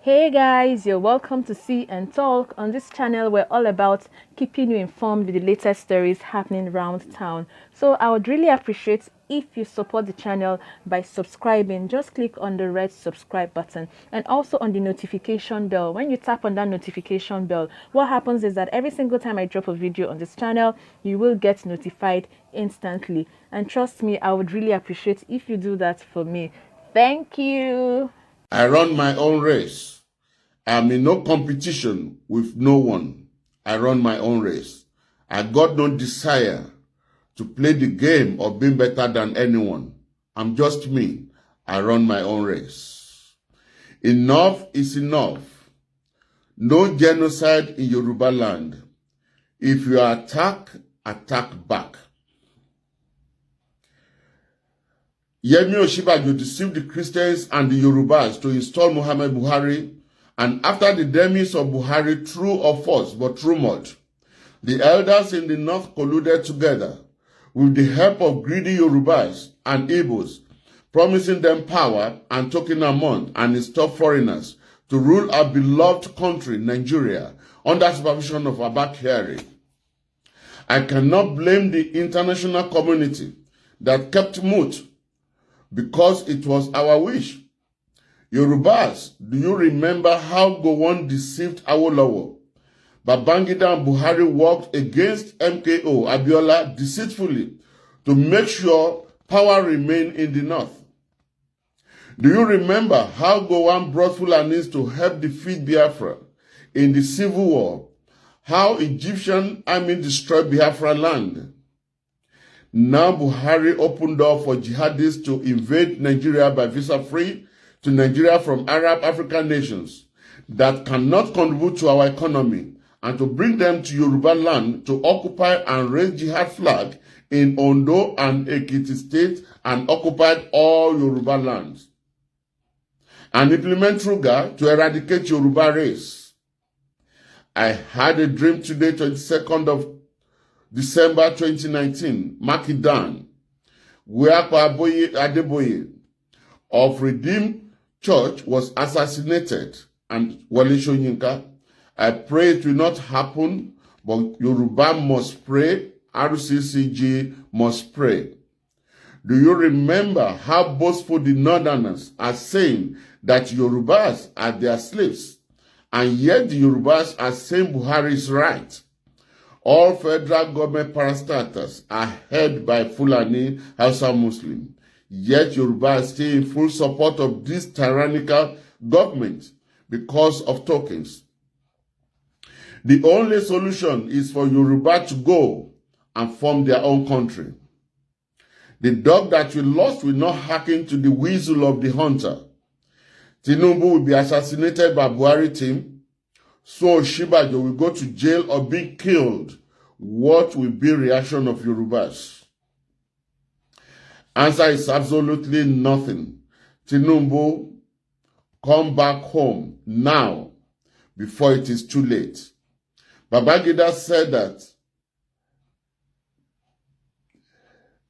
Hey guys, you're welcome to See and Talk. On this channel, we're all about keeping you informed with the latest stories happening around town. So I would really appreciate if you support the channel by subscribing. Just click on the red subscribe button and also on the notification bell. When you tap on that notification bell, what happens is that every single time I drop a video on this channel, you will get notified instantly. And trust me, I would really appreciate if you do that for me. Thank you. I run my own race. I'm in no competition with no one. I run my own race. I got no desire to play the game of being better than anyone. I'm just me. I run my own race. Enough is enough. No genocide in Yoruba land. If you attack, attack back. Yemi Osibanjo deceived the Christians and the Yorubas to install Muhammad Buhari, and after the demise of Buhari, true or false but rumored, the elders in the north colluded together with the help of greedy Yorubas and Igbos, promising them power and token amount and install foreigners to rule our beloved country, Nigeria, under supervision of Abba Kyari. I cannot blame the international community that kept mute because it was our wish. Yorubas, do you remember how Gowon deceived Awolowo? Babangida and Buhari worked against MKO Abiola deceitfully to make sure power remained in the north. Do you remember how Gowon brought Fulanis to help defeat Biafra in the civil war? How Egyptian army destroyed Biafra land? Now Buhari opened door for jihadists to invade Nigeria by visa-free to Nigeria from Arab African nations that cannot contribute to our economy, and to bring them to Yoruba land to occupy and raise jihad flag in Ondo and Ekiti state and occupied all Yoruba lands. And implement Ruga to eradicate Yoruba race. I had a dream today, 22nd of December 2019, Makidan, where Adeboye of Redeemed Church was assassinated, and Wole Soyinka. I pray it will not happen, but Yoruba must pray, RCCG must pray. Do you remember how boastful the Northerners are saying that Yorubas are their slaves, and yet the Yorubas are saying Buhari is right? All federal government parastatals are held by Fulani Hausa Muslim, yet Yoruba are still in full support of this tyrannical government because of tokens. The only solution is for Yoruba to go and form their own country. The dog that we lost will not hearken to the whistle of the hunter. Tinubu will be assassinated by Buhari team. So Osibanjo will go to jail or be killed. What will be reaction of Yorubas? Answer is absolutely nothing. Tinubu, come back home now before it is too late. Babangida said that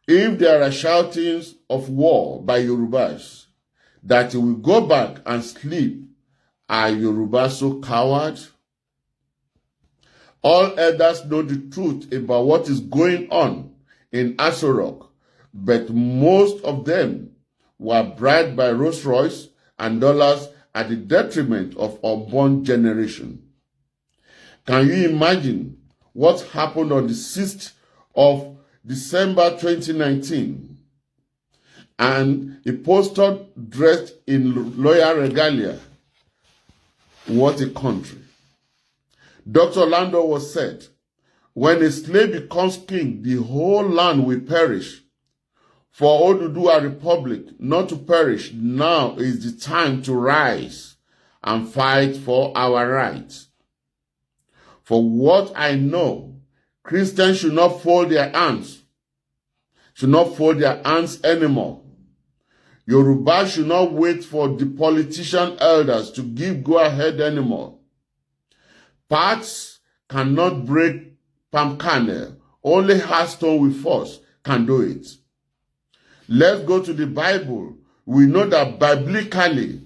if there are shoutings of war by Yorubas, that he will go back and sleep. Are Yorubas so coward? All elders know the truth about what is going on in Aso Rock, but most of them were bribed by Rolls Royce and dollars at the detriment of unborn generation. Can you imagine what happened on the 6th of December 2019? And a poster dressed in royal regalia. What a country. Dr. Lando was said, when a slave becomes king, the whole land will perish. For Oduduwa Republic not to perish, now is the time to rise and fight for our rights. For what I know, Christians should not fold their hands, anymore. Yoruba should not wait for the politician elders to give go-ahead anymore. Parts cannot break palm kernel. Only hard stone with force can do it. Let's go to the Bible. We know that biblically,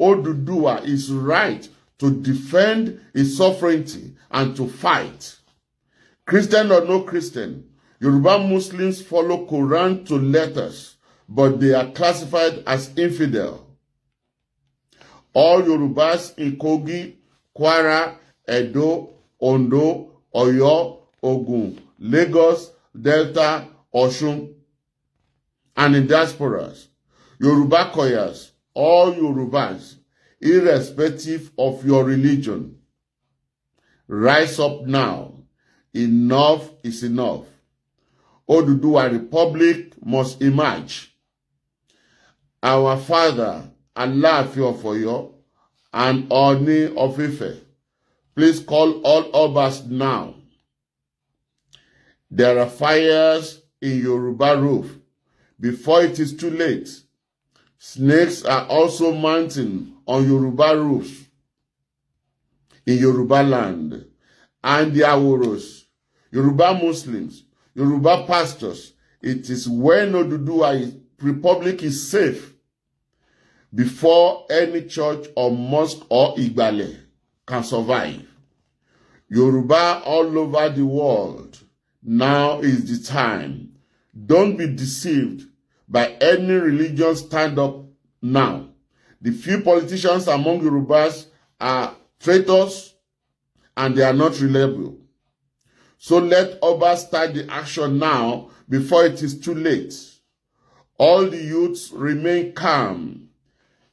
Oduduwa is right to defend his sovereignty and to fight. Christian or no Christian, Yoruba Muslims follow Quran to letters, but they are classified as infidel. All Yorubas in Kogi, Kwara, Edo, Ondo, Oyo, Ogun, Lagos, Delta, Osun, and in diasporas, Yoruba Koyas, all Yorubas, irrespective of your religion, rise up now. Enough is enough. Oduduwa Republic must emerge. Our father, Alaafin of Oyo, and Oni of Ife, please call all Obas now. There are fires in Yoruba roof before it is too late. Snakes are also mounting on Yoruba roofs in Yoruba land. And the Aworos, Yoruba Muslims, Yoruba pastors, it is when Oduduwa Republic is safe before any church or mosque or Igbale can survive. Yoruba all over the world, now is the time. Don't be deceived by any religion stand up now. The few politicians among Yorubas are traitors and they are not reliable. So let Oba start the action now before it is too late. All the youths remain calm,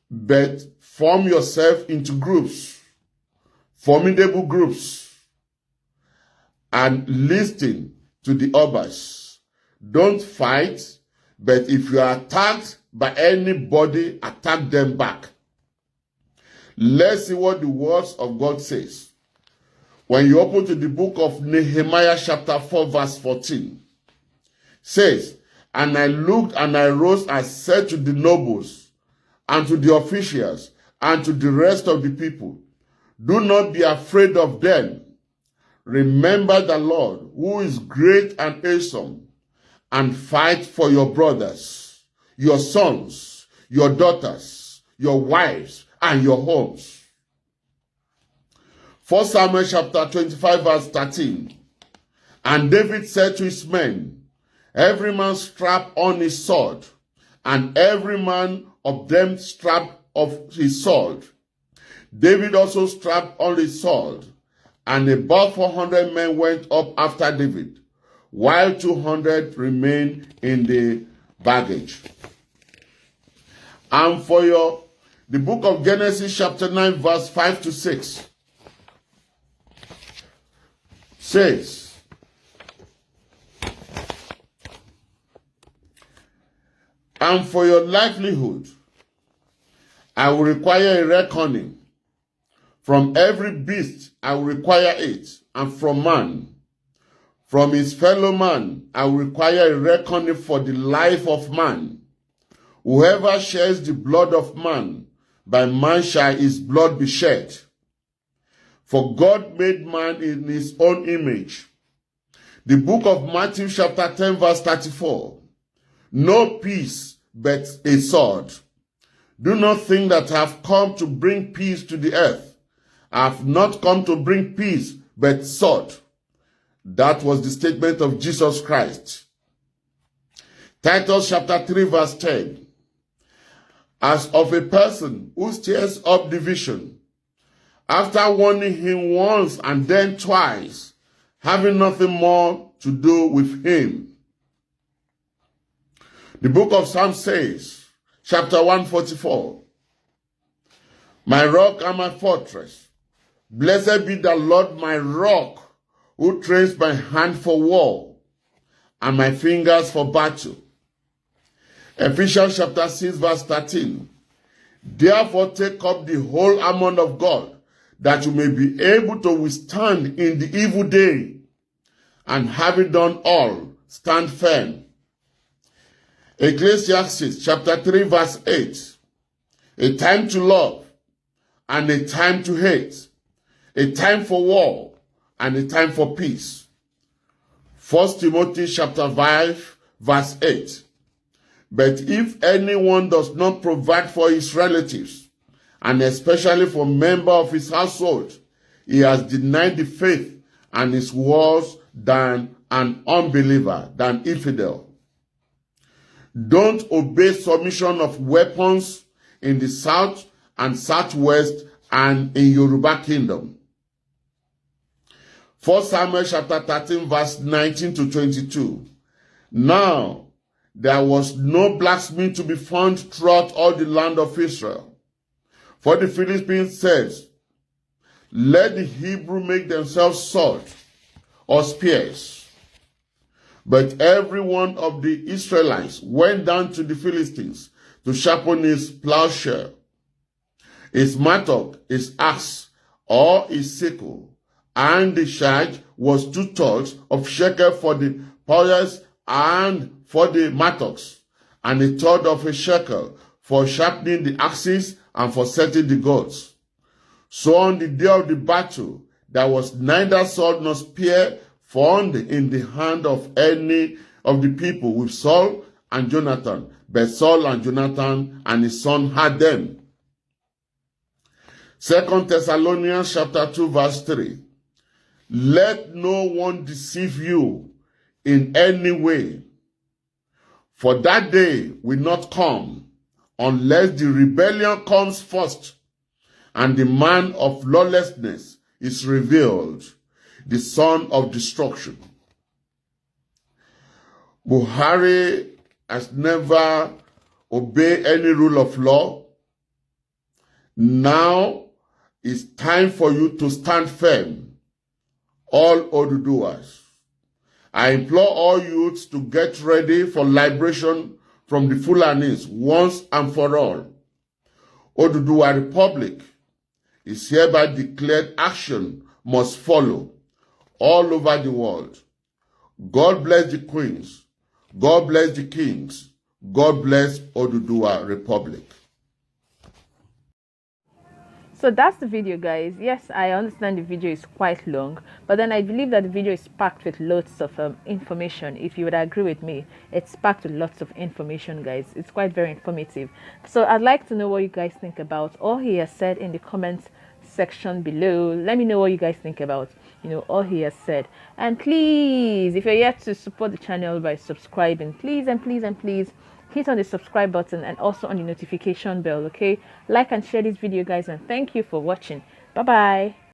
but form yourself into groups, formidable groups, and listen to the Obas. Don't fight, but if you are attacked by anybody, attack them back. Let's see what the words of God says. When you open to the book of Nehemiah chapter 4 verse 14, says, "And I looked and I rose and said to the nobles and to the officials and to the rest of the people, do not be afraid of them. Remember the Lord, who is great and awesome, and fight for your brothers, your sons, your daughters, your wives, and your homes." 1 Samuel chapter 25 verse 13. "And David said to his men, every man strap on his sword, and every man of them strapped of his sword. David also strapped on his sword, and about 400 men went up after David, while 200 remained in the baggage." And for the book of Genesis chapter 9 verse 5 to 6 says, "And for your livelihood, I will require a reckoning. From every beast I will require it, and from man. From his fellow man I will require a reckoning for the life of man. Whoever sheds the blood of man, by man shall his blood be shed. For God made man in his own image." The book of Matthew chapter 10 verse 34. "No peace but a sword. Do not think that I have come to bring peace to the earth. I have not come to bring peace but sword." That was the statement of Jesus Christ. Titus chapter 3 verse 10. "As of a person who stirs up division, after warning him once and then twice, having nothing more to do with him." The book of Psalms says, chapter 144, "My rock and my fortress, blessed be the Lord my rock, who trains my hand for war and my fingers for battle." Ephesians chapter 6 verse 13, "Therefore take up the whole armor of God, that you may be able to withstand in the evil day, and having done all, stand firm." Ecclesiastes chapter 3 verse 8, "A time to love and a time to hate, a time for war and a time for peace." 1 Timothy chapter 5 verse 8, "But if anyone does not provide for his relatives and especially for members of his household. He has denied the faith and is worse than an unbeliever, than infidel. Don't obey submission of weapons in the south and southwest and in Yoruba kingdom. 1 Samuel chapter 13 verse 19 to 22. Now there was no blacksmith to be found throughout all the land of Israel. For the Philistines said, let the Hebrew make themselves swords or spears. But every one of the Israelites went down to the Philistines to sharpen his plowshare, his mattock, his axe, or his sickle. And the charge was 2 thirds of shekel for the plows and for the mattocks, and 1 third of a shekel for sharpening the axes and for setting the goads. So on the day of the battle, there was neither sword nor spear found in the hand of any of the people with Saul and Jonathan, but Saul and Jonathan and his son had them. 2 Thessalonians chapter 2 verse 3. Let no one deceive you in any way, for that day will not come unless the rebellion comes first and the man of lawlessness is revealed, the son of destruction. Buhari has never obeyed any rule of law. Now it's time for you to stand firm, all Oduduwas. I implore all youths to get ready for liberation from the Fulanis once and for all. Oduduwa Republic is hereby declared action must follow all over the world. God bless the queens. God bless the kings. God bless Oduduwa Republic. So that's the video, guys. Yes, I understand the video is quite long, but then I believe that the video is packed with lots of information. If you would agree with me, it's packed with lots of information, guys. It's quite very informative. So I'd like to know what you guys think about all he has said in the comments section below. Let me know what you guys think about, all he has said. And please, if you're yet to support the channel by subscribing, please and please and please hit on the subscribe button and also on the notification bell. Okay, like and share this video, guys, and thank you for watching. Bye bye.